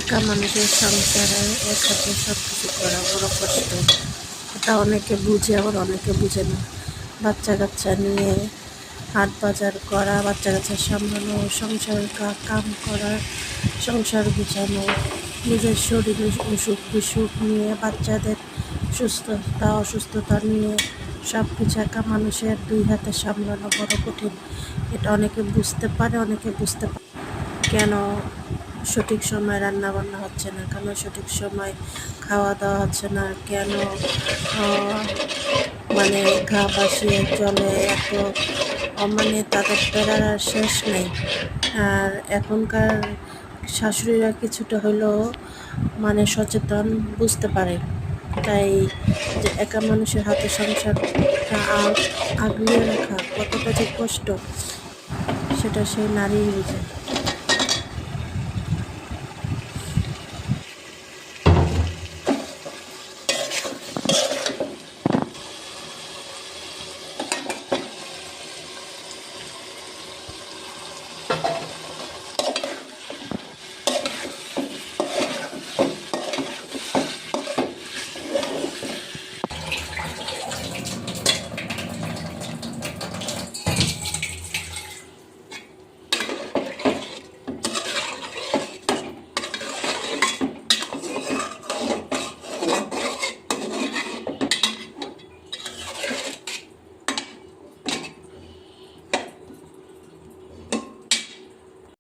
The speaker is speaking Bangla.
একা মানুষের সংসারে এক হাতে সব কিছু করা বড় কষ্ট। এটা অনেকে বুঝে, আবার অনেকে বুঝে না। বাচ্চা কাচ্চা নিয়ে হাট বাজার করা, বাচ্চা কাচ্চা সামলানো, সংসার কাম করা, সংসার গুছানো, নিজের শরীরে অসুখ বিসুখ নিয়ে, বাচ্চাদের সুস্থতা অসুস্থতা নিয়ে সব কিছু একা মানুষের দুই হাতে সামলানো বড় কঠিন। এটা অনেকে বুঝতে পারে, অনেকে বুঝতে পারে। কেন সঠিক সময় রান্না বান্না হচ্ছে না, কেন সঠিক সময় খাওয়া দাওয়া হচ্ছে না, কেন মানে ঘা ভাসিয়ে চলে এত, মানে তাদের প্যারার আর শেষ নেই। আর এখনকার শাশুড়িরা কিছুটা হলেও মানে সচেতন, বুঝতে পারে। তাই যে একা মানুষের হাতে সংসারটা আগলিয়ে রাখা কতটা যে কষ্ট, সেটা সেই নারীই বুঝে।